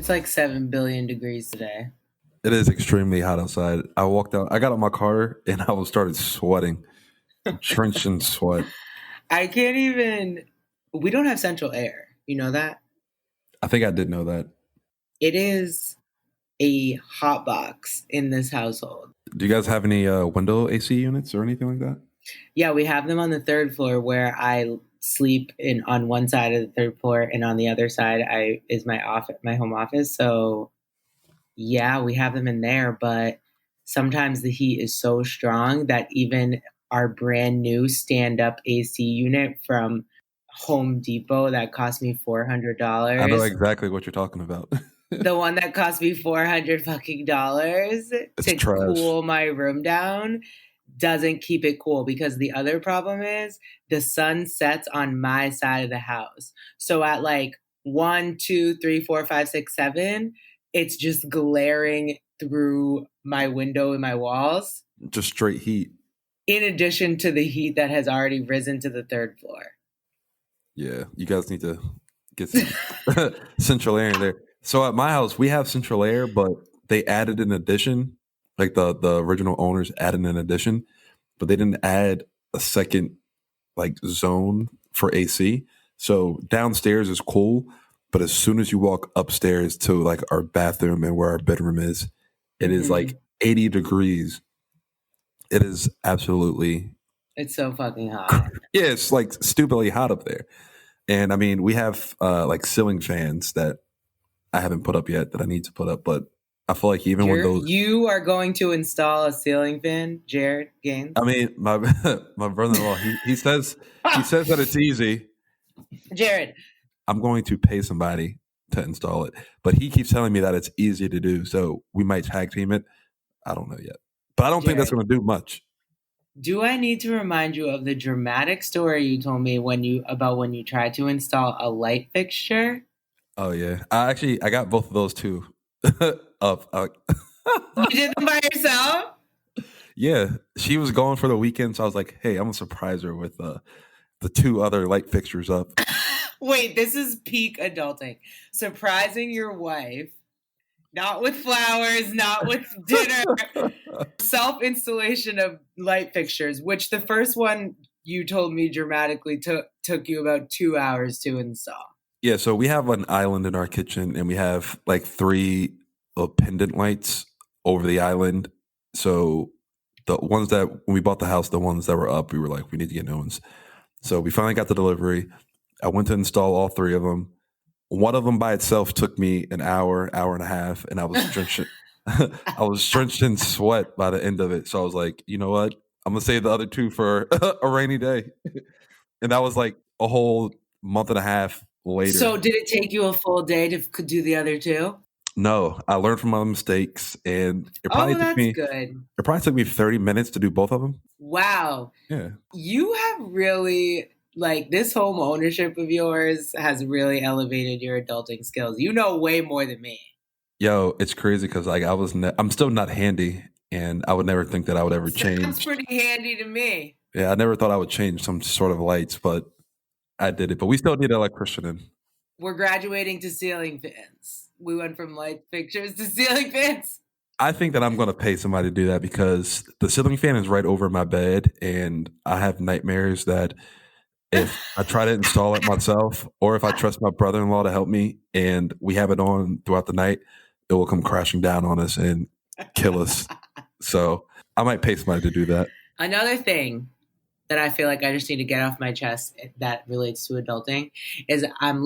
It's like 7 billion degrees today. It is extremely hot outside. I walked out. I got out of my car and started sweating, drenched in sweat. I can't even. We don't have central air. You know that? I think I did know that. It is a hot box in this household. Do you guys have any window AC units or anything like that? Yeah, we have them on the third floor where I sleep in on one side of the third floor, and on the other side is my office, my home office. So yeah, we have them in there, but sometimes the heat is so strong that even our brand new stand up AC unit from Home Depot that cost me I know $400, exactly what you're talking about. the one that cost me 400 fucking dollars It's to trash. cool my room down doesn't keep it cool, because the other problem is the sun sets on my side of the house. So at like 1, 2, 3, 4, 5, 6, 7, it's just glaring through my window and my walls, Just straight heat. in addition to the heat that has already risen to the third floor. Yeah, you guys need to get some central air in there. So at my house, we have central air, but they added an addition. Like the original owners added an addition, but they didn't add a second like zone for AC. So downstairs is cool, but as soon as you walk upstairs to like our bathroom and where our bedroom is, it is like 80 degrees. It is absolutely It's so fucking hot. yeah, it's like stupidly hot up there. And I mean, we have like ceiling fans that I haven't put up yet that I need to put up, but I feel like even when those You are going to install a ceiling fan, Jared Gaines? I mean, my my brother-in-law, he says that it's easy. Jared. I'm going to pay somebody to install it, but he keeps telling me that it's easy to do, so we might tag team it. I don't know yet, but I don't think that's going to do much. Do I need to remind you of the dramatic story you told me when you tried to install a light fixture? Oh yeah, I got both of those too. Up, You did them by yourself? Yeah, she was going for the weekend, so I was like, "Hey, I'm gonna surprise her with the 2 other light fixtures up." Wait, this is peak adulting. Surprising your wife, not with flowers, not with dinner. Self-installation of light fixtures, which the first one you told me dramatically took you about 2 hours to install. Yeah, so we have an island in our kitchen, and we have like 3 pendant lights over the island. So the ones that when we bought the house, the ones that were up, we were like, we need to get new ones. So we finally got the delivery. I went to install all 3 of them. One of them by itself took me an hour and a half, and I was drenched. I was drenched in sweat by the end of it. So I was like, you know what? I'm gonna save the other 2 for a rainy day. And that was like a whole month and a half later. So did it take you a full day to do the other 2? No, I learned from my mistakes, and it probably took me 30 minutes to do both of them. Wow. Yeah. You have really, like, this home ownership of yours has really elevated your adulting skills. You know way more than me. Yo, it's crazy because like I'm still not handy, and I would never think that I would ever change. Sounds pretty handy to me. Yeah, I never thought I would change some sort of lights, but I did it. But we still need an electrician in. We're graduating to ceiling fans. We went from light fixtures to ceiling fans. I think that I'm going to pay somebody to do that because the ceiling fan is right over my bed, and I have nightmares that if I try to install it myself, or if I trust my brother-in-law to help me, and we have it on throughout the night, it will come crashing down on us and kill us. So I might pay somebody to do that. Another thing that I feel like I just need to get off my chest that relates to adulting is I'm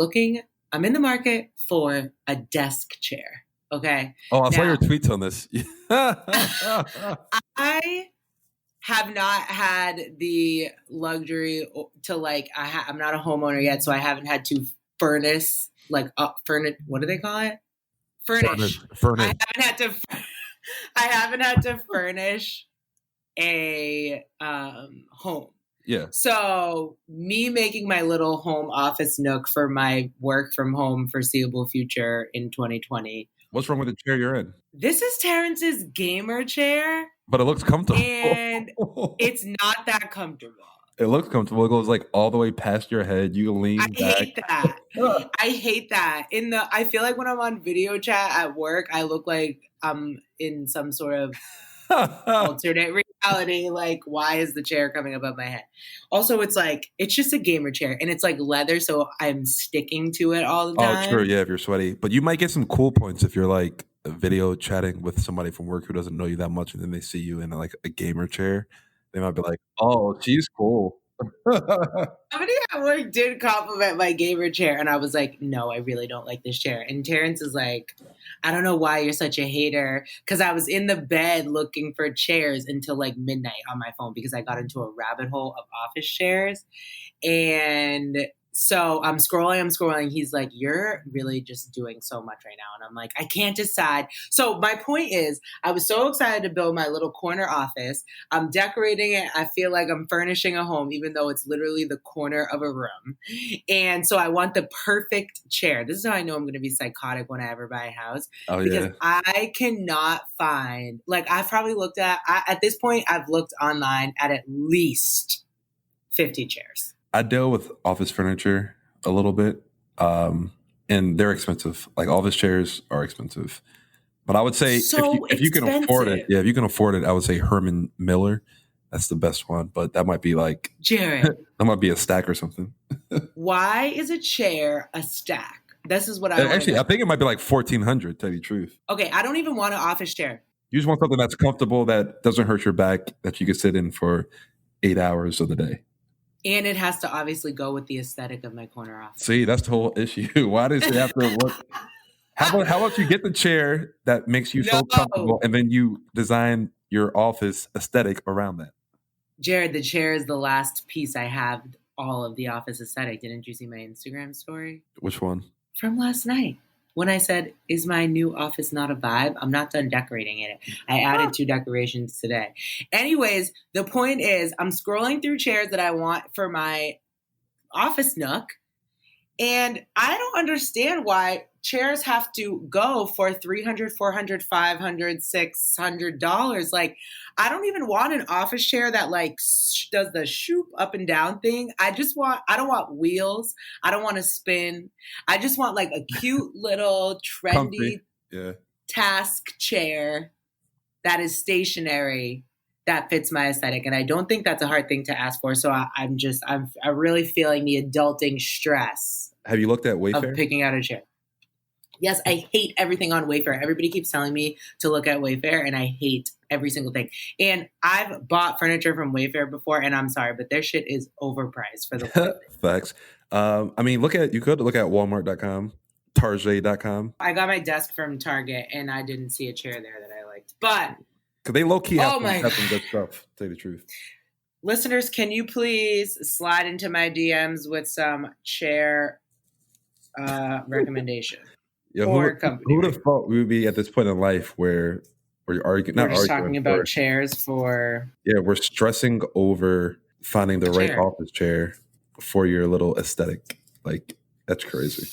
in the market for a desk chair. Okay. Oh, I saw your tweets on this. I have not had the luxury to I'm not a homeowner yet, so I haven't had to furnish. What do they call it? Furnish. I haven't had to furnish a home. Yeah. So me making my little home office nook for my work from home foreseeable future in 2020. What's wrong with the chair you're in? This is Terrence's gamer chair. But it looks comfortable. And it's not that comfortable. It looks comfortable. It goes like all the way past your head. You can I lean back. hate that. I hate that. I feel like when I'm on video chat at work, I look like I'm in some sort of alternate reality. Like, why is the chair coming above my head? Also, it's just a gamer chair and it's like leather, so I'm sticking to it all the Oh, true. time. Yeah, if you're sweaty, but you might get some cool points if you're like video chatting with somebody from work who doesn't know you that much, and then they see you in like a gamer chair. They might be like, "Oh, she's cool." Somebody at work did compliment my gamer chair, and I was like, no, I really don't like this chair. And Terrence is like, I don't know why you're such a hater. Because I was in the bed looking for chairs until like midnight on my phone because I got into a rabbit hole of office chairs. And so I'm scrolling. He's like, you're really just doing so much right now. And I'm like, I can't decide. So my point is, I was so excited to build my little corner office. I'm decorating it. I feel like I'm furnishing a home, even though it's literally the corner of a room. And so I want the perfect chair. This is how I know I'm going to be psychotic when I ever buy a house Oh because yeah, I cannot find, like, I've probably at this point, I've looked online at least 50 chairs. I deal with office furniture a little bit, and they're expensive. Like office chairs are expensive, but I would say So if you can afford it, expensive. yeah, if you can afford it, I would say Herman Miller. That's the best one, but that might be like Jared, that might be a stack or something. why is a chair a stack? This is what I want to Actually, I know. think it might be like 1,400. Tell you the truth, Okay, I don't even want an office chair. you just want something that's comfortable that doesn't hurt your back that you can sit in for 8 hours of the day. And it has to obviously go with the aesthetic of my corner office. See, that's the whole issue. Why does it have to look? How about you get the chair that makes you so comfortable, No, and then you design your office aesthetic around that? Jared, the chair is the last piece I have all of the office aesthetic. Didn't you see my Instagram story Which one? from last night? When I said, is my new office not a vibe? I'm not done decorating it. I added 2 decorations today. Anyways, the point is, I'm scrolling through chairs that I want for my office nook. And I don't understand why chairs have to go for $300, $400, $500, $600. Like, I don't even want an office chair that like does the shoop up and down thing. I don't want wheels. I don't want to spin. I just want like a cute little Comfy. trendy Yeah. task chair that is stationary that fits my aesthetic. And I don't think that's a hard thing to ask for. So I'm really feeling the adulting stress Have you looked at of Wayfair? picking out a chair. Yes, I hate everything on Wayfair. Everybody keeps telling me to look at Wayfair, and I hate every single thing. And I've bought furniture from Wayfair before, and I'm sorry, but their shit is overpriced for the quality. Facts. I mean, you could look at Walmart.com, Target.com, I got my desk from Target, and I didn't see a chair there that I liked. But because they low key oh my have some god, good stuff. To tell you the truth. listeners, can you please slide into my DMs with some chair recommendation Yeah, or company? who would have thought we would be at this point in life where we're arguing, We're not just arguing, talking about chairs for yeah, we're stressing over finding the right chair. office chair for your little aesthetic. Like, that's crazy.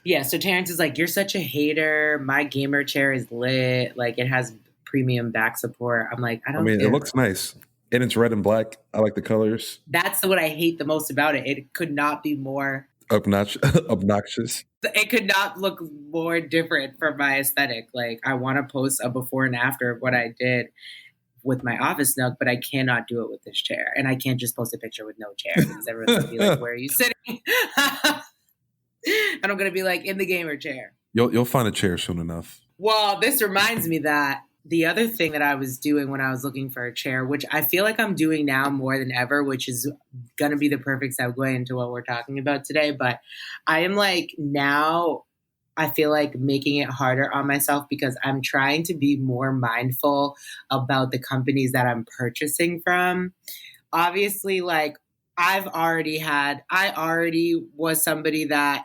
Yeah, so Terrence is like, you're such a hater. My gamer chair is lit. Like, it has premium back support. I'm like, I I don't mean, care. it looks nice. And it's red and black. I like the colors. That's what I hate the most about it. It could not be more, Obnoxious. it could not look more different from my aesthetic. Like, I want to post a before and after of what I did with my office nook, but I cannot do it with this chair. And I can't just post a picture with no chair because everyone's going to be like, where are you sitting? And I'm going to be like, in the gamer chair. You'll find a chair soon enough. Well, this reminds me that the other thing that I was doing when I was looking for a chair, which I feel like I'm doing now more than ever, which is going to be the perfect segue into what we're talking about today. But I am like now, I feel like making it harder on myself because I'm trying to be more mindful about the companies that I'm purchasing from. Obviously, like I already was somebody that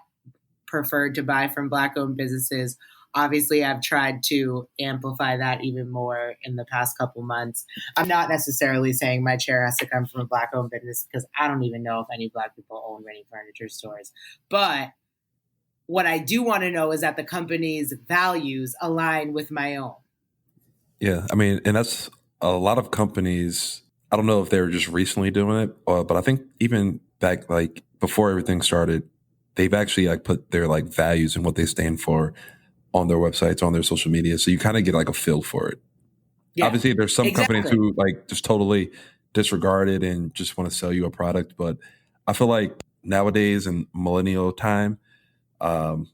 preferred to buy from Black owned businesses. Obviously, I've tried to amplify that even more in the past couple months. I'm not necessarily saying my chair has to come from a Black owned business because I don't even know if any Black people own many furniture stores. But what I do want to know is that the company's values align with my own. Yeah, I mean, and that's a lot of companies. I don't know if they were just recently doing it, but I think even back like before everything started, they've actually like put their like values and what they stand for on their websites, on their social media. So you kind of get like a feel for it. Yeah, Obviously, there's some companies exactly. who like just totally disregard it and just want to sell you a product. But I feel like nowadays in millennial time, um,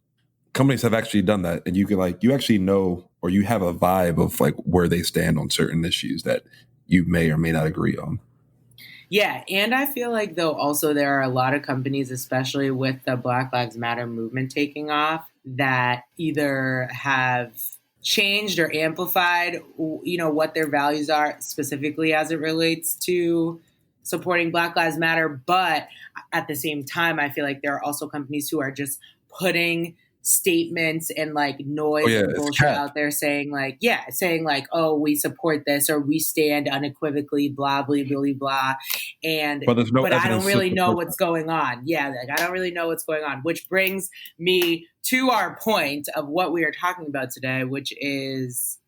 companies have actually done that, and you can like you actually know or you have a vibe of like where they stand on certain issues that you may or may not agree on. Yeah, and I feel like though also there are a lot of companies, especially with the Black Lives Matter movement taking off, that either have changed or amplified, what their values are specifically as it relates to supporting Black Lives Matter. But at the same time, I feel like there are also companies who are just putting statements and like Oh noise yeah, and it's bullshit cap. out there saying like oh we support this or we stand unequivocally blah blah blah blah and But there's no but I don't evidence to really know support what's that. going on. Yeah, like I don't really know what's going on, which brings me to our point of what we are talking about today, which is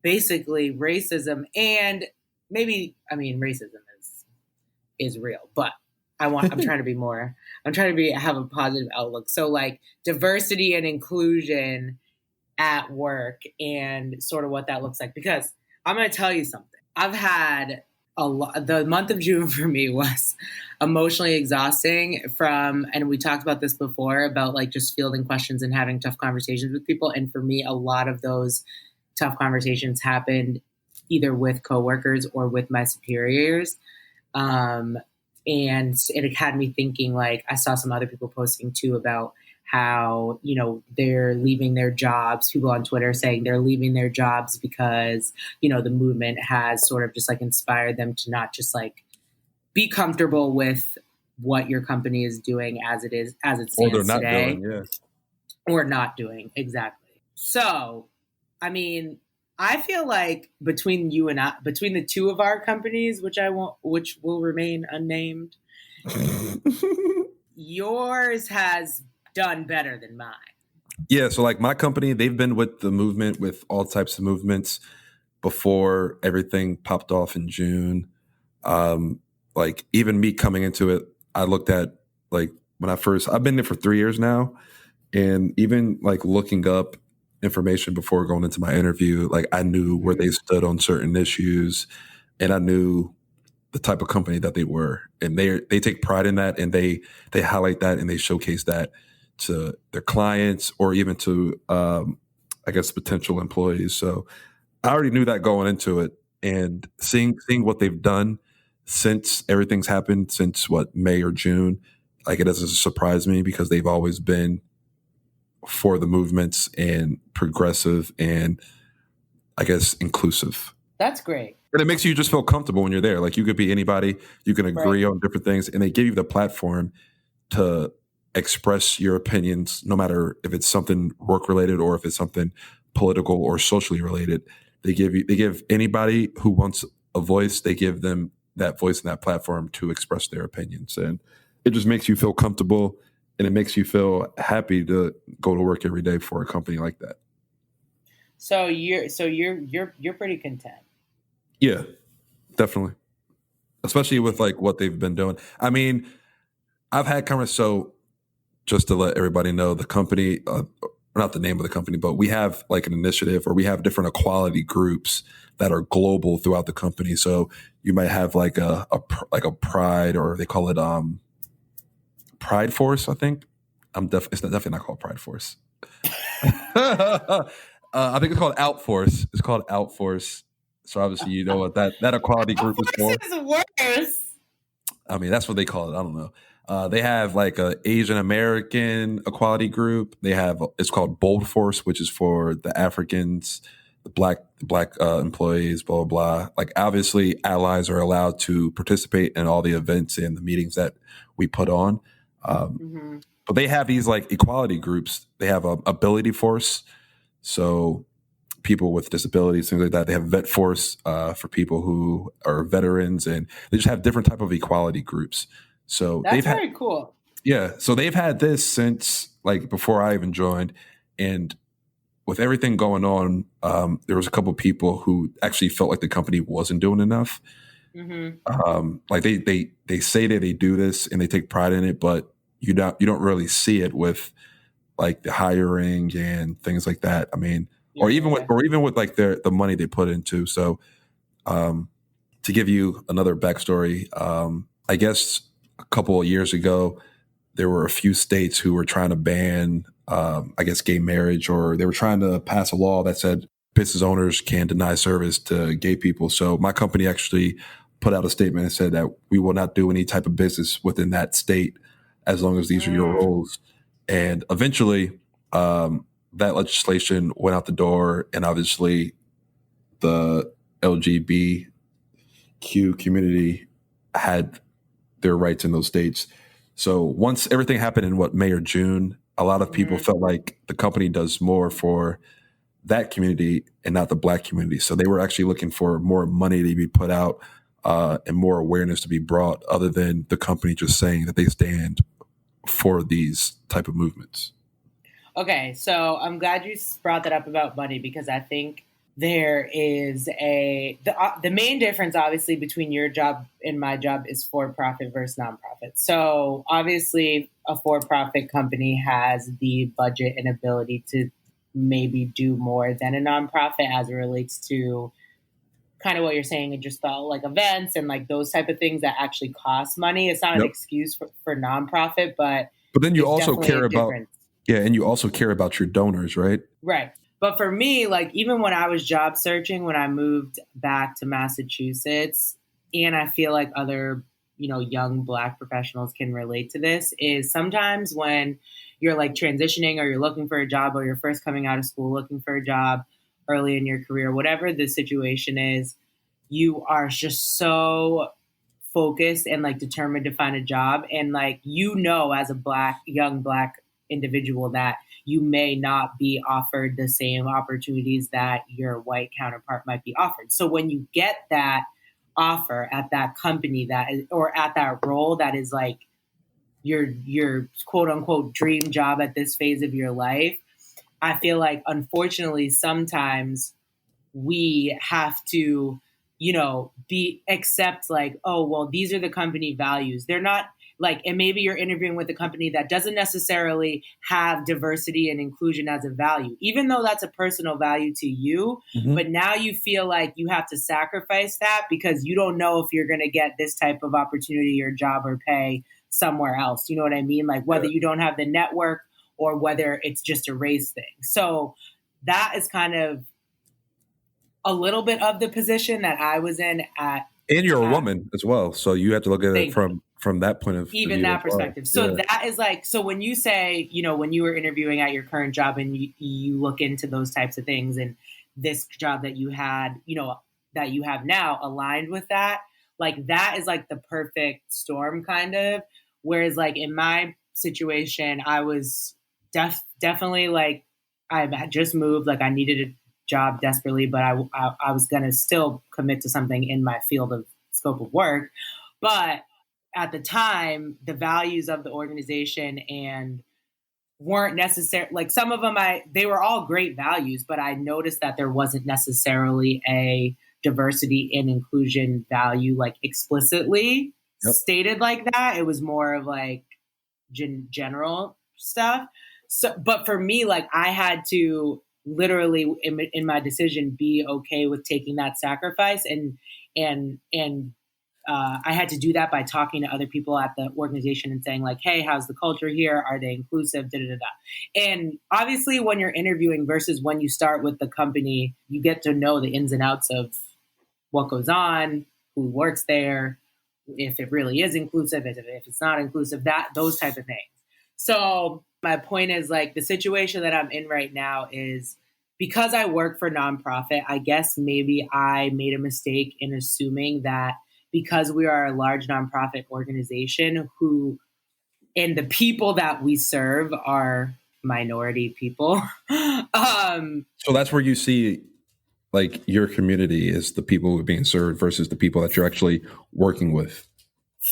basically racism and maybe I mean racism is real, but I'm trying to be more I'm trying to be have a positive outlook. So like diversity and inclusion at work and sort of what that looks like because I'm going to tell you something. I've had a lot. The month of June for me was emotionally exhausting and we talked about this before about like just fielding questions and having tough conversations with people. And for me, a lot of those tough conversations happened either with coworkers or with my superiors. Um, and it had me thinking like I saw some other people posting too about how they're leaving their jobs, people on Twitter saying they're leaving their jobs because the movement has sort of just like inspired them to not just like be comfortable with what your company is doing as it Or they're stands not today doing, yeah. or not doing exactly. So I mean, I feel like between the two of our companies, which will remain unnamed, yours has done better than mine. Yeah, so like my company, they've been with the movement with all types of movements before everything popped off in June. Um, like even me coming into it, I looked at like when I've been there for 3 years now, and even like looking up information before going into my interview, like I knew where they Mm-hmm. stood on certain issues, and I knew the type of company that they were, and they take pride in that, and they highlight that and they showcase that to their clients or even to I guess potential employees. So I already knew that going into it, and seeing what they've done since everything's happened since what May or June, like it doesn't surprise me because they've always been for the movements and progressive and I guess inclusive. That's great. And it makes you just feel comfortable when you're there. Like you could be anybody, you can Right. agree on different things, and they give you the platform to express your opinions, no matter if it's something work related or if it's something political or socially related. They give anybody who wants a voice, they give them that voice and that platform to express their opinions. And it just makes you feel comfortable and it makes you feel happy to go to work every day for a company like that. So you're pretty content. Yeah, definitely. Especially with like what they've been doing. I mean, I've had conversations. So just to let everybody know, the company, not the name of the company, but we have like an initiative or we have different equality groups that are global throughout the company. So you might have like like a pride, or they call it Pride Force. I think it's definitely not called Pride Force. I think it's called Outforce. It's called Outforce. So obviously, you know what that equality Of group is course, for. it's worse. I mean, that's what they call it. I don't know. They have like a Asian American equality group. They have it's called Bold Force, which is for the Africans, the black employees, blah blah blah. Like obviously, allies are allowed to participate in all the events and the meetings that we put on. Um, Hmm. but they have these like equality groups. They have a ability force, so people with disabilities, things like that. They have vet force for people who are veterans, and they just have different type of equality groups. So That's they've had very cool. yeah, so they've had this since like before I even joined, and with everything going on, there was a couple of people who actually felt like the company wasn't doing enough. Mm-hmm. Like they say that they do this and they take pride in it, but you don't really see it with like the hiring and things like that. I mean, Yeah, yeah, yeah. or even with like the money they put into. So um, to give you another backstory, I guess a couple of years ago there were a few states who were trying to ban, I guess, gay marriage, or they were trying to pass a law that said business owners can deny service to gay people. So my company actually put out a statement and said that we will not do any type of business within that state as long as these are your Mm. rules. And eventually, that legislation went out the door, and obviously, the LGBTQ community had their rights in those states. So once everything happened in May or June, a lot of people Mm-hmm. felt like the company does more for that community and not the black community. So they were actually looking for more money to be put out and more awareness to be brought, other than the company just saying that they stand for these type of movements. Okay, so I'm glad you brought that up about money because I think there is the main difference obviously between your job and my job is for profit versus nonprofit. So obviously a for profit company has the budget and ability to maybe do more than a nonprofit as it relates to kind of what you're saying and just like events and like those type of things that actually cost money. It's not an Yep. excuse for nonprofit, but But then you there's also definitely a care about, difference. yeah, and you also care about your donors, right? Right. But for me, like even when I was job searching, when I moved back to Massachusetts, and I feel like other, young black professionals can relate to this, is sometimes when you're like transitioning or you're looking for a job or you're first coming out of school looking for a job early in your career, whatever the situation is, you are just so focused and like determined to find a job. And like, as a young black individual that you may not be offered the same opportunities that your white counterpart might be offered. So when you get that offer at that company that is, or at that role that is like your quote unquote dream job at this phase of your life, I feel like unfortunately sometimes we have to, be accept like, oh, well, these are the company values. They're not like, and maybe you're interviewing with a company that doesn't necessarily have diversity and inclusion as a value, even though that's a personal value to you. Mm-hmm. But now you feel like you have to sacrifice that because you don't know if you're going to get this type of opportunity or job or pay somewhere else. You know what I mean? Like whether Yeah. you don't have the network or whether it's just a race thing. So that is kind of a little bit of the position that I was in And you're a at woman as well, so you have to look at it thank you. from that point of Even view as that well. perspective. So Yeah. that is like, so when you say, when you were interviewing at your current job and you look into those types of things and this job that you had, that you have now aligned with that, like that is like the perfect storm kind of. Whereas like in my situation, I was definitely like, I had just moved, like I needed a job desperately, but I was going to still commit to something in my field of scope of work. But at the time, the values of the organization and weren't necessary. Like some of them, they were all great values, but I noticed that there wasn't necessarily a diversity and inclusion value like explicitly Yep. stated like that. It was more of like general stuff. So, but for me, like I had to literally in my decision be okay with taking that sacrifice and I had to do that by talking to other people at the organization and saying like, "Hey, how's the culture here? Are they inclusive?" Da da da da. And obviously, when you're interviewing versus when you start with the company, you get to know the ins and outs of what goes on, who works there, if it really is inclusive, if it's not inclusive, that those type of things. So my point is like the situation that I'm in right now is because I work for nonprofit. I guess maybe I made a mistake in assuming that because we are a large nonprofit organization who and the people that we serve are minority people. So that's where you see like your community is the people who are being served versus the people that you're actually working with.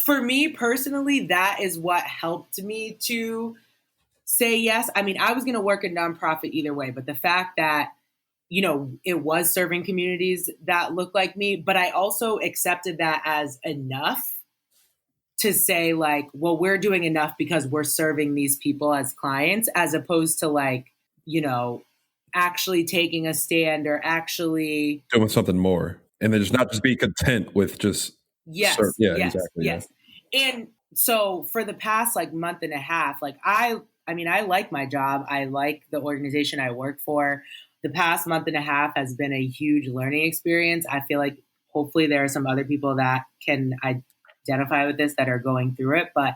For me personally, that is what helped me to say yes. I mean, I was going to work in nonprofit either way, but the fact that it was serving communities that look like me, but I also accepted that as enough to say like, well, we're doing enough because we're serving these people as clients, as opposed to like, you know, actually taking a stand or actually. Doing something more, and then just not just be content with just Yes, yeah, yes, exactly, yeah. yes. And so for the past like month and a half, like I mean, I like my job. I like the organization I work for. The past month and a half has been a huge learning experience. I feel like hopefully there are some other people that can identify with this that are going through it, but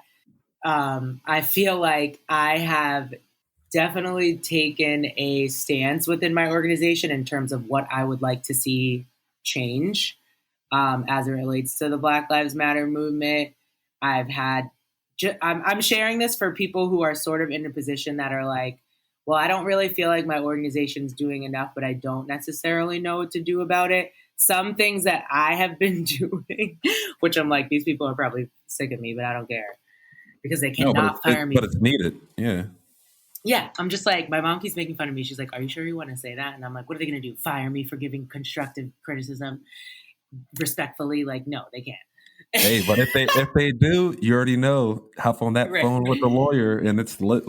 I feel like I have definitely taken a stance within my organization in terms of what I would like to see change as it relates to the Black Lives Matter movement. I've had, I'm sharing this for people who are sort of in a position that are like, well, I don't really feel like my organization's doing enough, but I don't necessarily know what to do about it. Some things that I have been doing, which I'm like, these people are probably sick of me, but I don't care because they No, but cannot fire but me. it's needed. Yeah. Yeah, I'm just like, my mom keeps making fun of me. She's like, are you sure you want to say that? And I'm like, what are they going to do? Fire me for giving constructive criticism respectfully? Like, no, they can't. Hey, but if they do, you already know, hop on that Right. phone with the lawyer, and it's lit.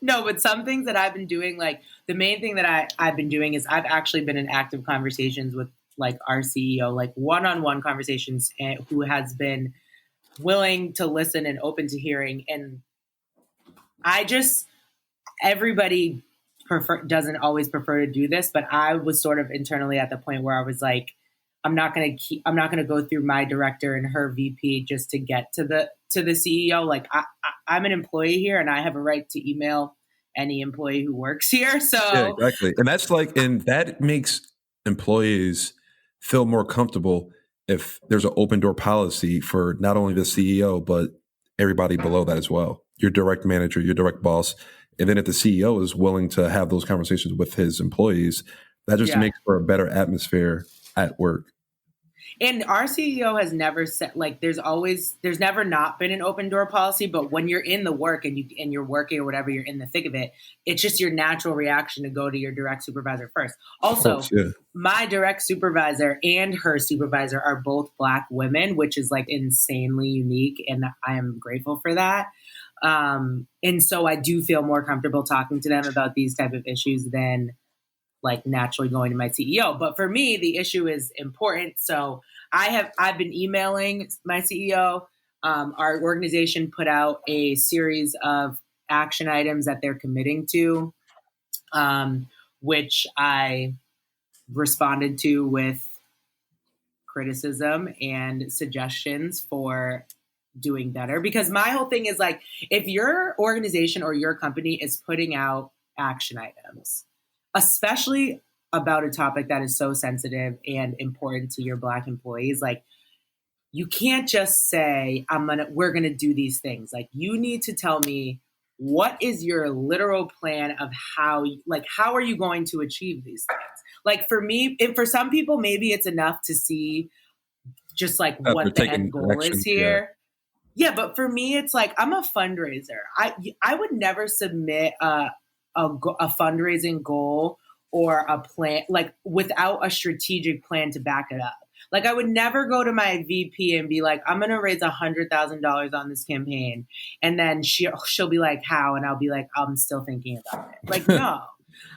No, but some things that I've been doing, like the main thing that I've been doing is I've actually been in active conversations with like our CEO, like one-on-one conversations, who has been willing to listen and open to hearing. And I just, everybody doesn't always prefer to do this, but I was sort of internally at the point where I was like, I'm not going to go through my director and her VP just to get to the CEO. Like I'm an employee here and I have a right to email any employee who works here. Yeah, So exactly. And that's like, and that makes employees feel more comfortable if there's an open door policy for not only the CEO, but everybody below that as well. Your direct manager, your direct boss. And then if the CEO is willing to have those conversations with his employees, that just yeah. makes for a better atmosphere at work. And our CEO has never said like there's never not been an open door policy, but when you're in the work and you're working or whatever, you're in the thick of it, it's just your natural reaction to go to your direct supervisor first. Also, Of course, yeah. my direct supervisor and her supervisor are both Black women, which is like insanely unique, and I am grateful for that. And so I do feel more comfortable talking to them about these type of issues than like naturally going to my CEO. But for me, the issue is important. So I've been emailing my CEO. Our organization put out a series of action items that they're committing to, which I responded to with criticism and suggestions for doing better. Because my whole thing is like, if your organization or your company is putting out action items, especially about a topic that is so sensitive and important to your Black employees, like you can't just say we're gonna do these things. Like you need to tell me what is your literal plan of how are you going to achieve these things. Like for me, for some people maybe it's enough to see just like They're what the taking end goal action. is here. Yeah, but for me, it's like I'm a fundraiser. I would never submit a fundraising goal or a plan like without a strategic plan to back it up. Like I would never go to my VP and be like, I'm gonna raise $100,000 on this campaign, and then she'll be like, how? And I'll be like, I'm still thinking about it. Like no.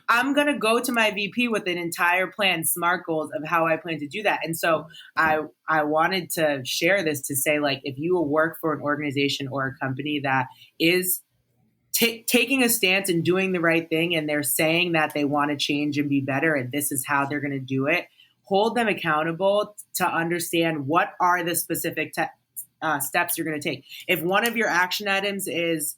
I'm going to go to my VP with an entire plan, SMART goals of how I plan to do that. And so I wanted to share this to say, like, if you work for an organization or a company that is taking a stance and doing the right thing, and they're saying that they want to change and be better, and this is how they're going to do it, hold them accountable to understand what are the specific steps you're going to take. If one of your action items is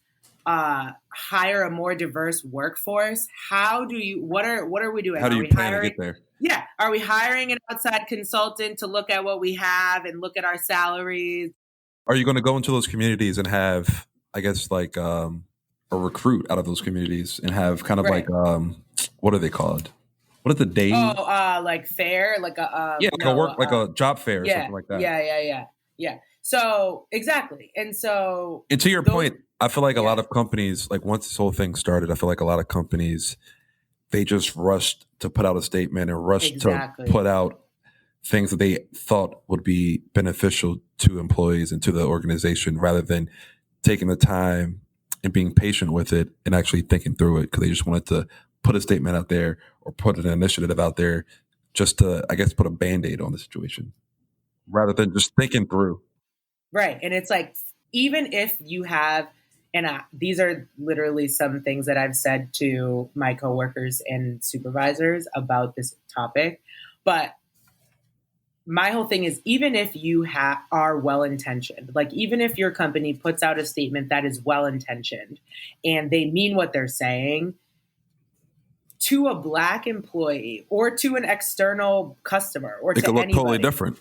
hire a more diverse workforce, what are we doing? How do you plan to get there? Yeah. Are we hiring an outside consultant to look at what we have and look at our salaries? Are you going to go into those communities and have, I guess, like a recruit out of those communities and have kind of right. like, what are they called? What is the day? Oh, like fair, like a yeah, like a job fair or something like that. Yeah. So exactly, and to your point, I feel like a lot of companies, like once this whole thing started, I feel like a lot of companies they just rushed to put out a statement and rushed to Exactly. put out things that they thought would be beneficial to employees and to the organization rather than taking the time and being patient with it and actually thinking through it because they just wanted to put a statement out there or put an initiative out there just to, I guess, put a Band-Aid on the situation rather than just thinking through. Right. And it's like, even if you have, and these are literally some things that I've said to my coworkers and supervisors about this topic, but my whole thing is, even if you are well intentioned, like even if your company puts out a statement that is well intentioned and they mean what they're saying, to a Black employee or to an external customer or it to could look anybody, totally different.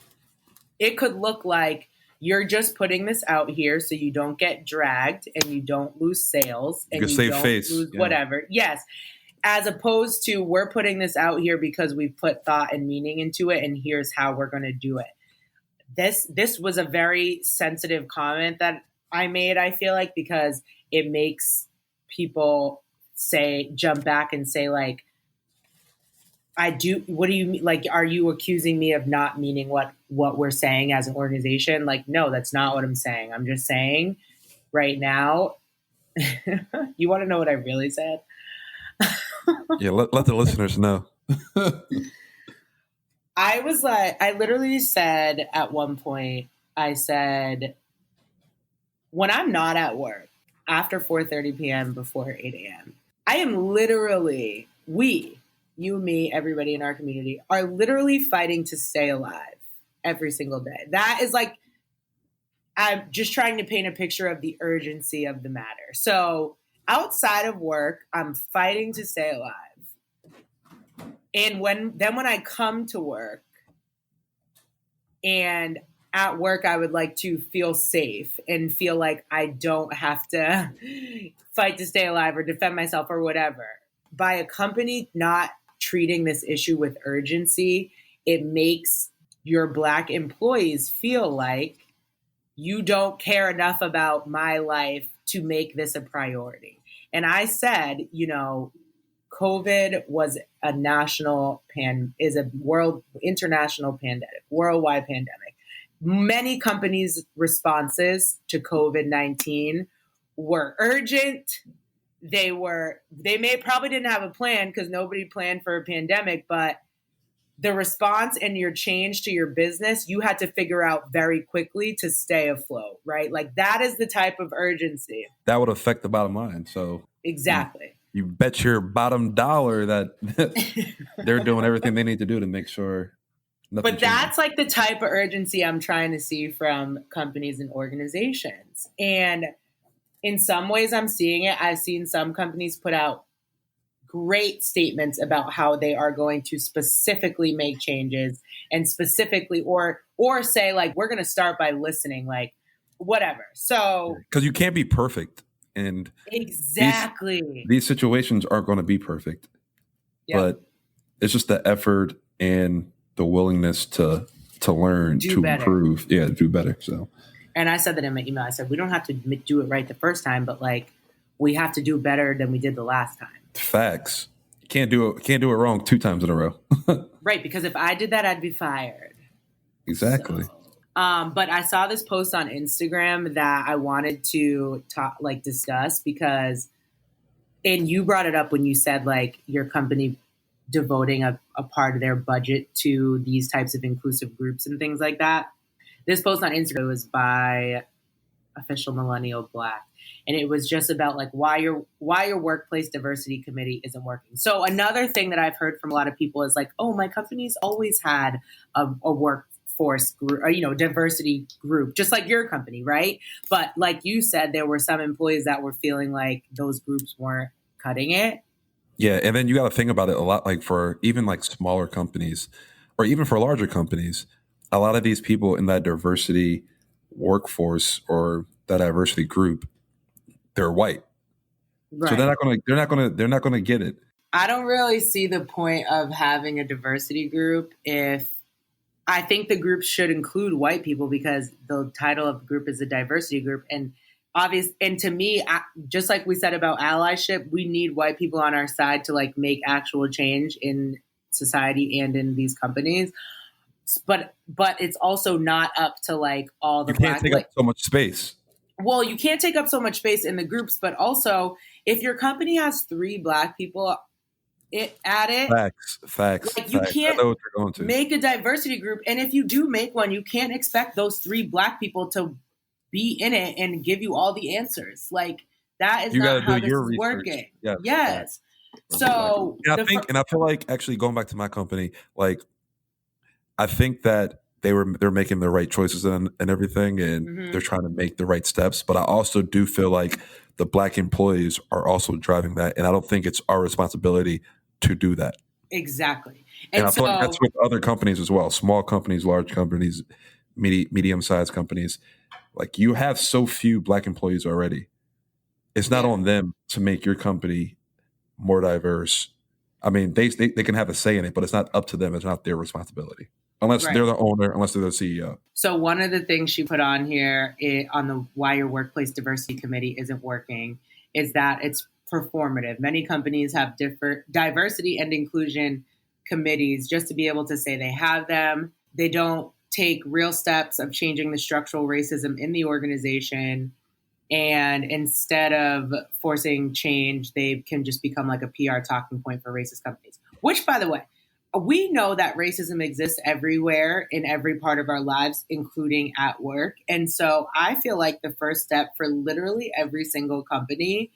It could look like you're just putting this out here so you don't get dragged and you don't lose sales and you don't lose whatever. Yes. As opposed to, we're putting this out here because we've put thought and meaning into it, and here's how we're going to do it. This was a very sensitive comment that I made, I feel like, because it makes people jump back and say, like, what do you mean? Like, are you accusing me of not meaning what we're saying as an organization? Like, no, that's not what I'm saying. I'm just saying right now, you want to know what I really said? Yeah, let the listeners know. I literally said at one point, I said, when I'm not at work after 4:30 p.m. before 8 a.m., I am literally, you, me, everybody in our community are literally fighting to stay alive every single day. That is like, I'm just trying to paint a picture of the urgency of the matter. So outside of work, I'm fighting to stay alive. And when I come to work, and at work, I would like to feel safe and feel like I don't have to fight to stay alive or defend myself or whatever. By a company not treating this issue with urgency, it makes your Black employees feel like you don't care enough about my life to make this a priority. And I said, COVID was is a international pandemic, worldwide pandemic. Many companies' responses to COVID-19 were urgent. They probably didn't have a plan because nobody planned for a pandemic, but the response and your change to your business, you had to figure out very quickly to stay afloat, right? Like, that is the type of urgency. That would affect the bottom line. So exactly. You bet your bottom dollar that they're doing everything they need to do to make sure nothing But that's like the type of urgency I'm trying to see from companies and organizations. And in some ways I'm seeing it. I've seen some companies put out great statements about how they are going to specifically make changes and specifically or say, like, we're going to start by listening, like, whatever. So because you can't be perfect. And exactly, these situations aren't going to be perfect, but it's just the effort and the willingness to learn, to improve, do better. So, and I said that in my email. I said, we don't have to do it right the first time, but like, we have to do better than we did the last time. Facts. You can't do it wrong 2 times in a row. Right, because if I did that, I'd be fired. Exactly. So. But I saw this post on Instagram that I wanted to discuss because, and you brought it up when you said, like, your company devoting a part of their budget to these types of inclusive groups and things like that. This post on Instagram was by Official Millennial Black. And it was just about, like, why your workplace diversity committee isn't working. So another thing that I've heard from a lot of people is like, oh, my company's always had a workforce group, or, diversity group, just like your company, right? But like you said, there were some employees that were feeling like those groups weren't cutting it. Yeah, and then you got to think about it a lot, like for even like smaller companies or even for larger companies, a lot of these people in that diversity workforce or that diversity group, they're white. Right. So they're not going to get it. I don't really see the point of having a diversity group if I think the group should include white people because the title of the group is a diversity group. And obvious. And to me, just like we said about allyship, we need white people on our side to like make actual change in society and in these companies. But it's also not up to like all the You can't black, take up like, so much space. well, you can't take up so much space in the groups, but also if your company has three black people at it, like you Facts. I can't know what you're going to. make a diversity group. And if you do make one, you can't expect those three black people to be in it and give you all the answers. Like that is You got not to do how this your is research. working. Yes, facts. Yes. Exactly. So And I feel like actually going back to my company, like I think that they're making the right choices and everything, and they're mhm, trying to make the right steps. But I also do feel like the black employees are also driving that, and I don't think it's our responsibility to do that. exactly. And And I feel like that's so with other companies as well, small companies, large companies, medium sized companies. Like you have so few black employees already. It's not yeah, on them to make your company more diverse. I mean, they can have a say in it, but it's not up to them. It's not their responsibility unless they're right. the owner, unless they're the CEO. So one of the things she put on here on the Why Your Workplace Diversity Committee isn't working is that it's performative. Many companies have different diversity and inclusion committees just to be able to say they have them. They don't take real steps of changing the structural racism in the organization. And instead of forcing change, they can just become like a PR talking point for racist companies. Which, by the way, we know that racism exists everywhere in every part of our lives, including at work. And so I feel like the first step for literally every single company,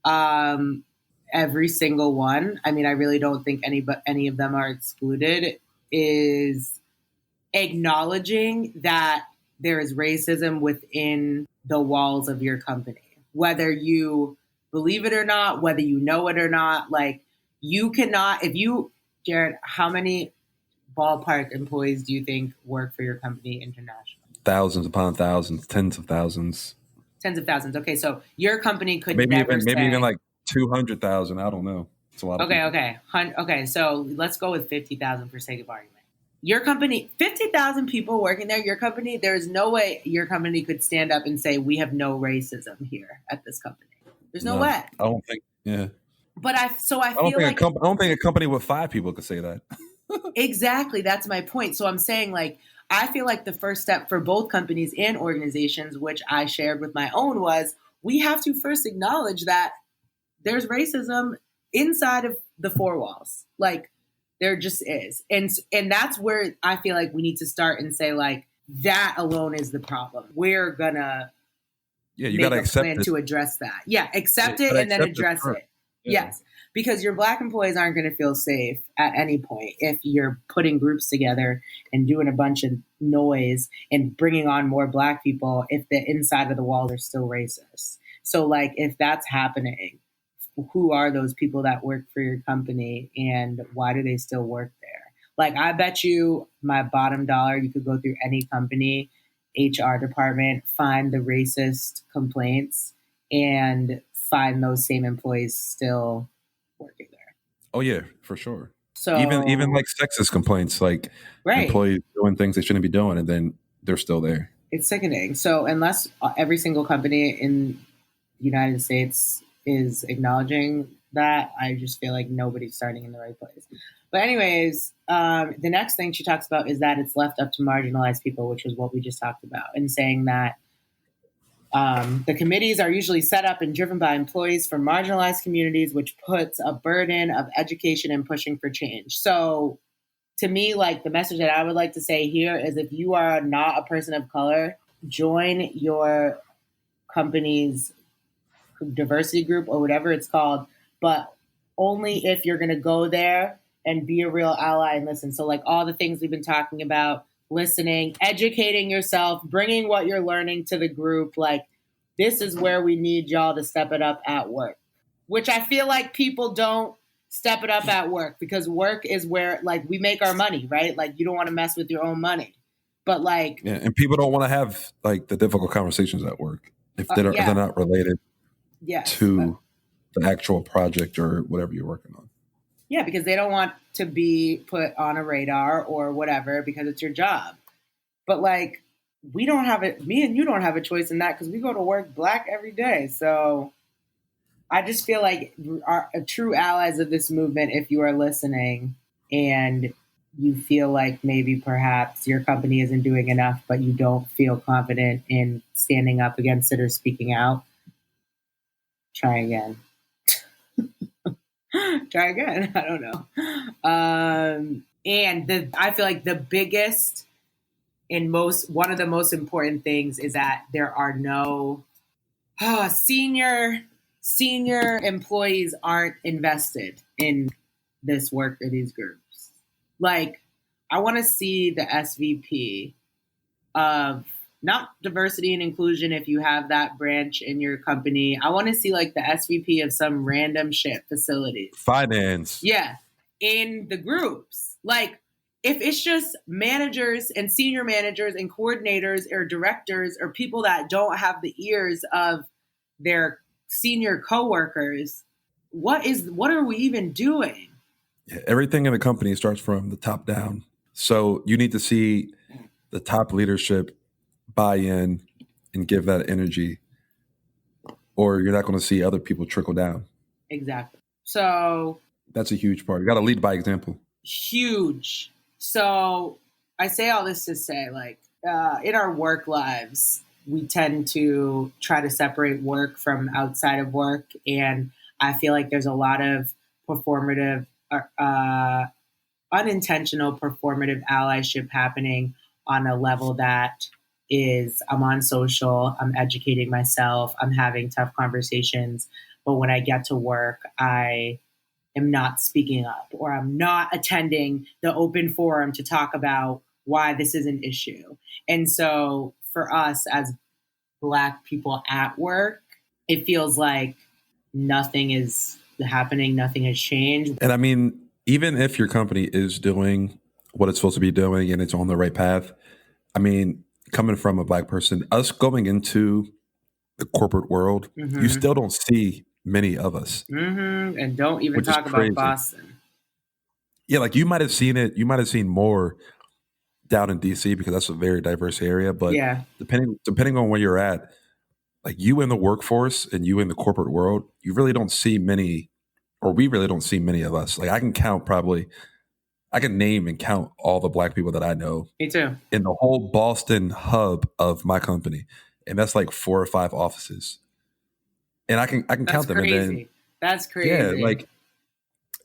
um, every single one, I mean, I really don't think any of them are excluded, is acknowledging that there is racism within the walls of your company, whether you believe it or not, whether you know it or not. Like, you cannot, if you, Jared, how many ballpark employees do you think work for your company internationally? Thousands upon thousands, tens of thousands, Tens of thousands. Okay, so your company could maybe never even say, like 200,000. I don't know. It's a lot of okay, people. okay, okay, so let's go with 50,000 for sake of argument. Your company, 50,000 people working there, your company, there's no way your company could stand up and say, we have no racism here at this company. There's no No, way. I don't think. Yeah, But I feel like I don't think a company with 5 people could say that. exactly that's my point. So I'm saying, like, I feel like the first step for both companies and organizations, which I shared with my own, was we have to first acknowledge that there's racism inside of the four walls. Like, there just is. And that's where I feel like we need to start and say, like, that alone is the problem. We're gonna Yeah, you got make to a accept plan it. to address that. Yeah, Yeah, accept you got it to and then accept it address first. it. Yeah. Yes. Because your black employees aren't going to feel safe at any point if you're putting groups together and doing a bunch of noise and bringing on more black people if the inside of the walls are still racist. So, like, if that's happening, who are those people that work for your company and why do they still work there? Like, I bet you my bottom dollar, you could go through any company, HR department, find the racist complaints and find those same employees still working there. Oh yeah, for sure. Even So, like sexist complaints, like right. employees doing things they shouldn't be doing, and then they're still there. It's sickening. So, unless every single company in the United States is acknowledging that, I just feel like nobody's starting in the right place. But anyways, the next thing she talks about is that it's left up to marginalized people, which is what we just talked about, and saying that the committees are usually set up and driven by employees from marginalized communities, which puts a burden of education and pushing for change. So, to me, like, the message that I would like to say here is if you are not a person of color, join your company's diversity group or whatever it's called, but only if you're going to go there and be a real ally and listen. So, like, all the things we've been talking about, listening, educating yourself, bringing what you're learning to the group, like, this is where we need y'all to step it up at work, which I feel like people don't step it up at work because work is where, like, we make our money, right? Like, you don't want to mess with your own money. But, like, Yeah, and people don't want to have like the difficult conversations at work if they're yeah, not related yes. to the actual project or whatever you're working on. Yeah, because they don't want to be put on a radar or whatever because it's your job. But, like, we don't have it. Me and you don't have a choice in that because we go to work black every day. So I just feel like our true allies of this movement, if you are listening and you feel like maybe perhaps your company isn't doing enough, but you don't feel confident in standing up against it or speaking out, try again. Try again. I don't know. And I feel like the biggest and one of the most important things is that there are no senior employees aren't invested in this work or these groups. Like, I want to see the SVP of not diversity and inclusion if you have that branch in your company. I want to see like the SVP of some random shit facilities. Finance. Yeah, in the groups. Like, if it's just managers and senior managers and coordinators or directors or people that don't have the ears of their senior coworkers, what are we even doing? Yeah, everything in a company starts from the top down. So you need to see the top leadership buy in and give that energy, or you're not going to see other people trickle down. Exactly. So that's a huge part. You got to lead by example. Huge. So I say all this to say, like, in our work lives, we tend to try to separate work from outside of work. And I feel like there's a lot of performative, unintentional performative allyship happening on a level that is, I'm on social, I'm educating myself, I'm having tough conversations. But when I get to work, I am not speaking up, or I'm not attending the open forum to talk about why this is an issue. And so for us as Black people at work, it feels like nothing is happening, nothing has changed. And I mean, even if your company is doing what it's supposed to be doing and it's on the right path, I mean, coming from a Black person, us going into the corporate world, you still don't see many of us. And don't even talk about Boston. Yeah, like you might have seen it. You might have seen more down in DC because that's a very diverse area. But yeah, depending on where you're at, like you in the workforce and you in the corporate world, you really don't see many, or we really don't see many of us. Like I can name and count all the Black people that I know. Me too. In the whole Boston hub of my company, and that's like 4 or 5 offices. And I can count them. Crazy. And then that's crazy. Yeah, like,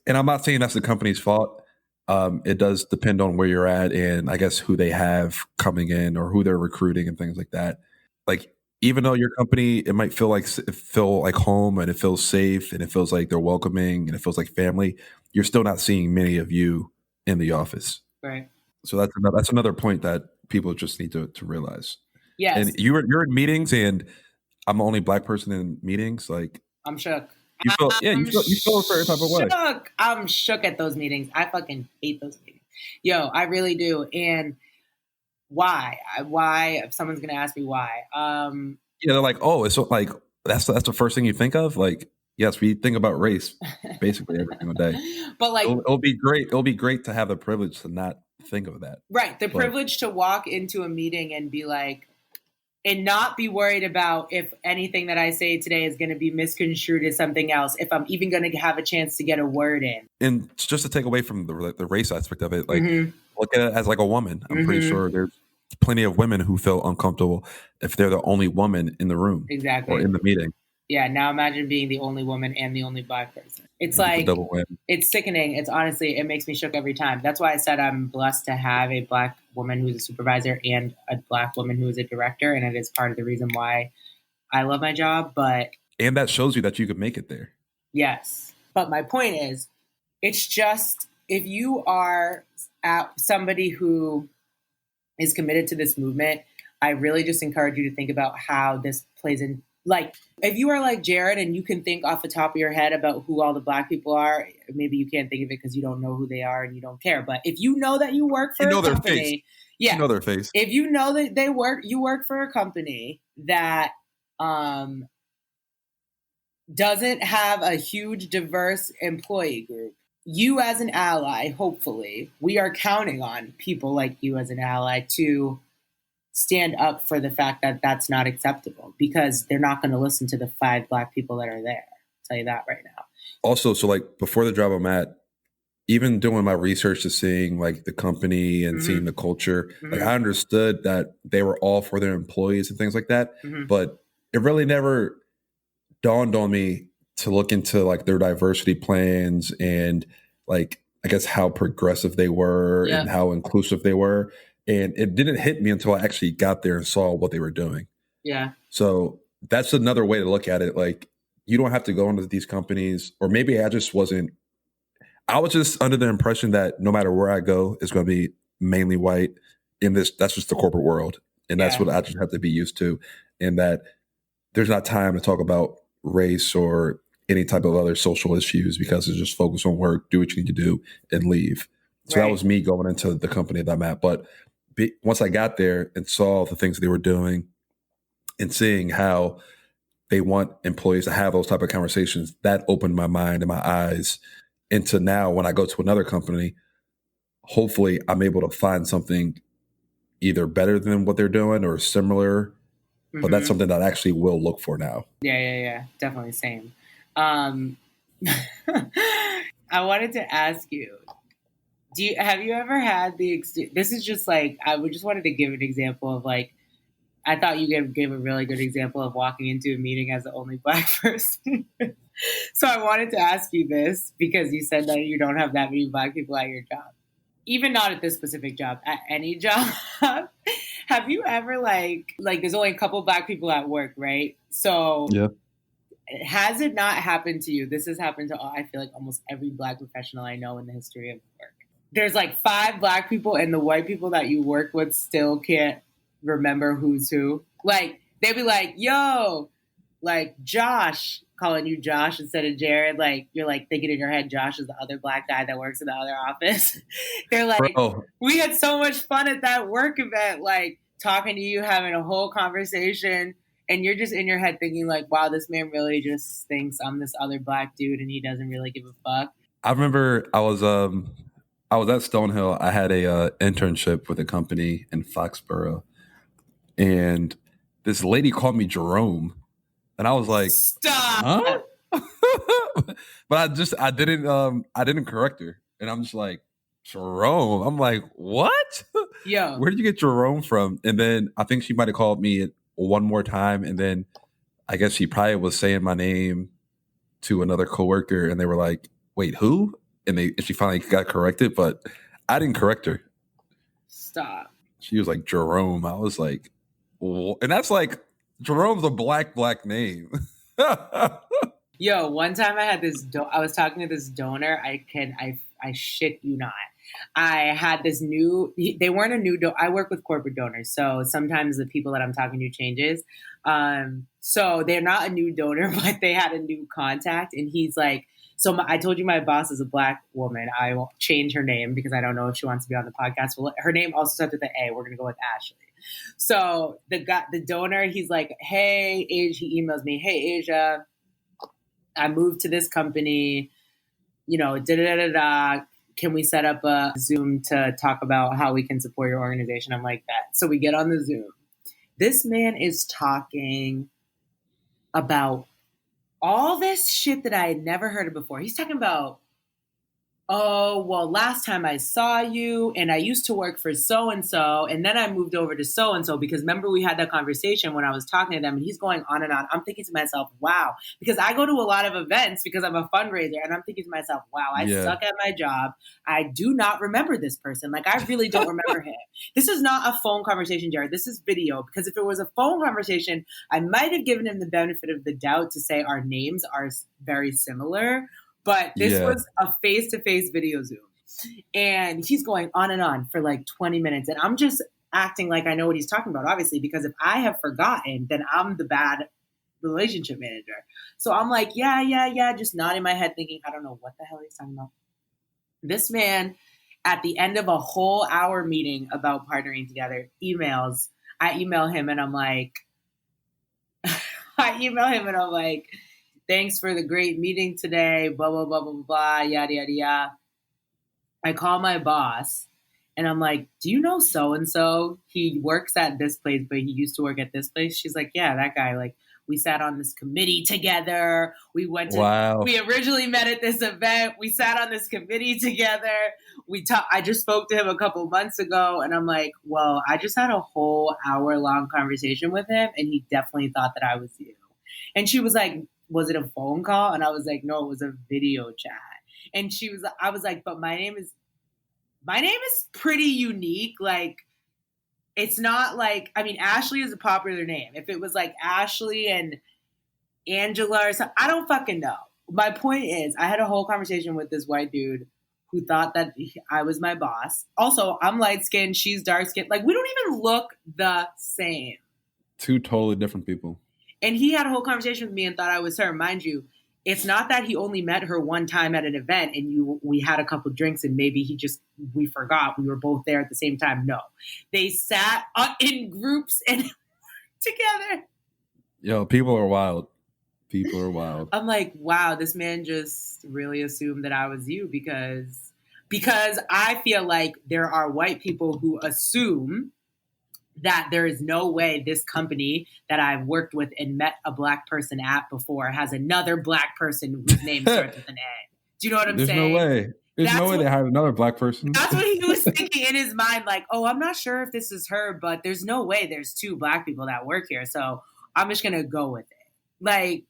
and I'm not saying that's the company's fault. It does depend on where you're at, and I guess who they have coming in or who they're recruiting and things like that. Like, even though your company, it might feel like home and it feels safe and it feels like they're welcoming and it feels like family, you're still not seeing many of you in the office. Right. So that's another point that people just need to realize. Yes. And you're in meetings, and I'm the only Black person in meetings. Like, I'm shook. You feel a certain type of way. I'm shook at those meetings. I fucking hate those meetings. Yo, I really do. And why? If someone's gonna ask me why. They're like, oh, it's like that's the first thing you think of. Like, yes, we think about race basically every single day. But like, it'll be great. It'll be great to have the privilege to not think of that. Right, the privilege to walk into a meeting and be like, and not be worried about if anything that I say today is going to be misconstrued as something else, if I'm even going to have a chance to get a word in. And just to take away from the race aspect of it, like, look at it as like a woman. I'm pretty sure there's plenty of women who feel uncomfortable if they're the only woman in the room. Exactly. Or in the meeting. Yeah, now imagine being the only woman and the only Black person. It's like, it's sickening. It's honestly, it makes me shook every time. That's why I said I'm blessed to have a Black woman who's a supervisor and a Black woman who is a director. And it is part of the reason why I love my job. And that shows you that you could make it there. Yes. But my point is, it's just, if you are somebody who is committed to this movement, I really just encourage you to think about how this plays in. Like, if you are like Jared and you can think off the top of your head about who all the Black people are, maybe you can't think of it because you don't know who they are and you don't care. But if you know that you work for a company, you know their face. If you know that you work for a company that doesn't have a huge diverse employee group, you as an ally, hopefully, we are counting on people like you as an ally to stand up for the fact that that's not acceptable, because they're not going to listen to the 5 Black people that are there. I'll tell you that right now. Also, so like before the job I'm at, even doing my research to seeing like the company and seeing Mm-hmm. the culture, like Mm-hmm. I understood that they were all for their employees and things like that. Mm-hmm. But it really never dawned on me to look into like their diversity plans and like I guess how progressive they were and Yep. how inclusive they were. And it didn't hit me until I actually got there and saw what they were doing. Yeah. So that's another way to look at it. Like you don't have to go into these companies, or maybe I was just under the impression that no matter where I go, it's going to be mainly white. In this, that's just the corporate world, and that's Yeah. what I just have to be used to. And that there's not time to talk about race or any type of other social issues because it's just focus on work, do what you need to do, and leave. So that Right. was me going into the company that I'm at. But once I got there and saw the things they were doing and seeing how they want employees to have those type of conversations, that opened my mind and my eyes into now when I go to another company, hopefully I'm able to find something either better than what they're doing or similar. But that's Mm-hmm. something that I actually will look for now. Yeah. Definitely same. I wanted to ask you, have you ever had this is just like, I would just wanted to give an example of like, I thought you gave a really good example of walking into a meeting as the only Black person. So I wanted to ask you this because you said that you don't have that many Black people at your job. Even not at this specific job, at any job. Have you ever like there's only a couple Black people at work, right? So Yeah. has it not happened to you? This has happened to I feel like almost every Black professional I know in the history of work. There's like 5 Black people and the white people that you work with still can't remember who's who. Like they'd be like, yo, like Josh, calling you Josh instead of Jared. Like you're like thinking in your head Josh is the other Black guy that works in the other office. They're like, Bro, we had so much fun at that work event, like talking to you, having a whole conversation, and you're just in your head thinking like, wow, this man really just thinks I'm this other Black dude and he doesn't really give a fuck. I remember I was at Stonehill. I had a internship with a company in Foxborough, and this lady called me Jerome, and I was like, Stop. huh? But I didn't correct her, and I'm just like, Jerome. I'm like, what? Yo. Where did you get Jerome from? And then I think she might have called me one more time, and then I guess she probably was saying my name to another coworker, and they were like, wait, who? And she finally got corrected, but I didn't correct her. Stop. She was like Jerome. I was like, and that's like Jerome's a black name. Yo, one time I had this. I was talking to this donor. I shit you not. I had this new. They weren't a new. I work with corporate donors, so sometimes the people that I'm talking to changes. So they're not a new donor, but they had a new contact, and he's like. So I told you my boss is a Black woman. I won't change her name because I don't know if she wants to be on the podcast. Well, her name also starts with an A. We're going to go with Ashley. So the donor, he's like, hey, Asia, he emails me, hey, Asia, I moved to this company, you know, da-da-da-da-da. Can we set up a Zoom to talk about how we can support your organization? I'm like that. So we get on the Zoom. This man is talking about all this shit that I had never heard of before. He's talking about, oh, well, last time I saw you and I used to work for so-and-so and then I moved over to so-and-so because remember we had that conversation when I was talking to them and he's going on and on. I'm thinking to myself, wow, because I go to a lot of events because I'm a fundraiser and I'm thinking to myself, wow, I suck at my job. I do not remember this person. Like, I really don't remember him. This is not a phone conversation, Jared. This is video because if it was a phone conversation, I might have given him the benefit of the doubt to say our names are very similar. But this was a face-to-face video Zoom. And he's going on and on for like 20 minutes. And I'm just acting like I know what he's talking about, obviously, because if I have forgotten, then I'm the bad relationship manager. So I'm like, yeah, just nodding my head thinking, I don't know what the hell he's talking about. This man, at the end of a whole hour meeting about partnering together, I email him and I'm like, thanks for the great meeting today, blah, blah, blah, blah, blah, yada, yada, yada. I call my boss And I'm like, do you know so-and-so? He works at this place, but he used to work at this place. She's like, yeah, that guy. Like, we sat on this committee together. Wow. We originally met at this event. We sat on this committee together. I just spoke to him a couple months ago, and I'm like, well, I just had a whole hour-long conversation with him, and he definitely thought that I was you. And she was like, was it a phone call? And I was like, no, it was a video chat. And I was like, but my name is pretty unique. Like, it's not like, I mean, Ashley is a popular name. If it was like Ashley and Angela or something, I don't fucking know. My point is, I had a whole conversation with this white dude who thought that I was my boss. Also, I'm light skinned, she's dark skinned. Like, we don't even look the same. Two totally different people. And he had a whole conversation with me and thought I was her. Mind you, it's not that he only met her one time at an event and we had a couple drinks and maybe we forgot we were both there at the same time. No, they sat in groups and together. Yo, people are wild. People are wild. I'm like, wow, this man just really assumed that I was you because I feel like there are white people who assume that there is no way this company that I've worked with and met a black person at before has another black person whose name starts with an A. Do you know what I'm saying? There's no way. There's no way they hired another black person. That's what he was thinking in his mind. Like, oh, I'm not sure if this is her, but there's no way there's two black people that work here. So I'm just going to go with it. Like,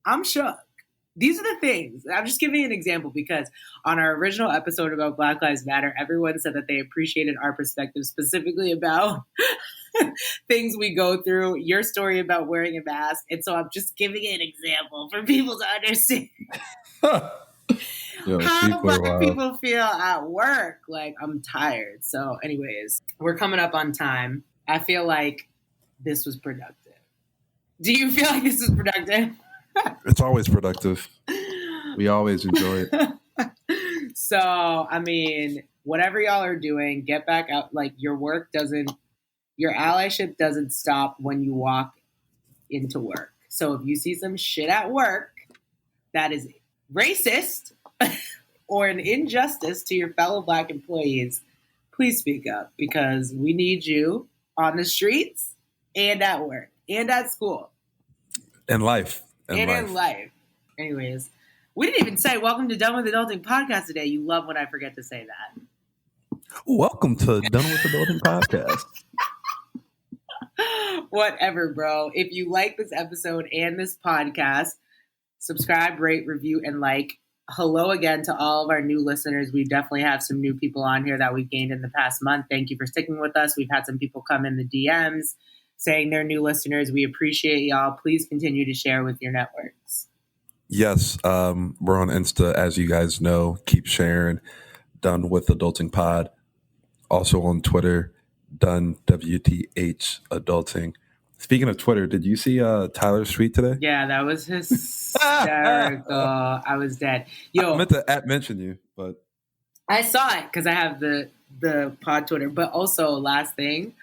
I'm shook. These are the things. I'm just giving an example because on our original episode about Black Lives Matter, everyone said that they appreciated our perspective specifically about things we go through, your story about wearing a mask. And so I'm just giving an example for people to understand how black people feel at work. Like, I'm tired. So anyways, we're coming up on time. I feel like this was productive. Do you feel like this is productive? It's always productive. We always enjoy it. So, I mean, whatever y'all are doing, get back out. Like, your allyship doesn't stop when you walk into work. So if you see some shit at work that is racist or an injustice to your fellow black employees, please speak up because we need you on the streets and at work and at school. And life. In life. Anyways, we didn't even say welcome to Done with Adulting podcast today. You love when I forget to say that. Welcome to Done with Adulting podcast. Whatever, bro. If you like this episode and this podcast, subscribe, rate, review, and like. Hello again to all of our new listeners. We definitely have some new people on here that we gained in the past month. Thank you for sticking with us. We've had some people come in the DMs saying they're new listeners. We appreciate y'all. Please continue to share with your networks. Yes, we're on Insta, as you guys know. Keep sharing. Done with Adulting Pod. Also on Twitter, Done WTH Adulting. Speaking of Twitter, did you see Tyler's tweet today? Yeah, that was hysterical. I was dead. Yo, I meant to mention you, but I saw it because I have the pod Twitter. But also, last thing,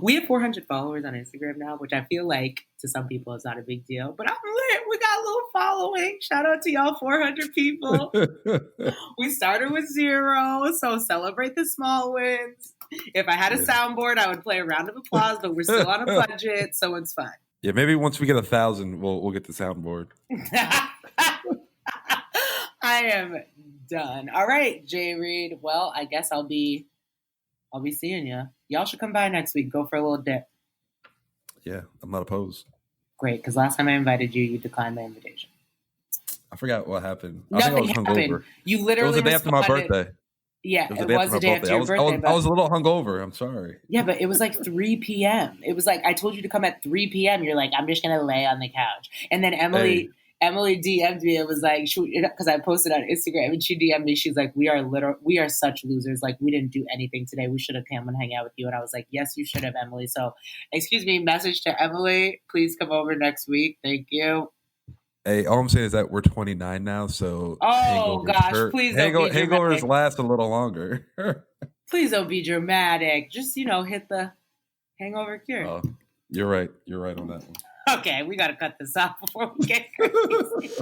we have 400 followers on Instagram now, which I feel like to some people is not a big deal. But I'm lit. We got a little following. Shout out to y'all, 400 people. We started with 0, so celebrate the small wins. If I had a soundboard, I would play a round of applause, but we're still on a budget, so it's fine. Yeah, maybe once we get 1,000, we'll get the soundboard. I am done. All right, Jay Reed. Well, I guess I'll be seeing you. Y'all should come by next week. Go for a little dip. Yeah, I'm not opposed. Great, because last time I invited you, you declined my invitation. I forgot what happened. Nothing I think I was hungover. You literally it was the day after my birthday. Yeah, it was the day after your birthday. I was a little hungover. I'm sorry. Yeah, but it was like 3 p.m. It was like I told you to come at 3 p.m. You're like, I'm just gonna lay on the couch. And then Emily DM'd me and was like, because I posted on Instagram, and she DM'd me. She's like, we are such losers. Like, we didn't do anything today. We should have come and hang out with you. And I was like, yes, you should have, Emily. So, excuse me, message to Emily. Please come over next week. Thank you. Hey, all I'm saying is that we're 29 now, so please don't be hangovers last a little longer. Please don't be dramatic. Just, hit the hangover cure. You're right. You're right on that one. Okay, we got to cut this off before we get crazy.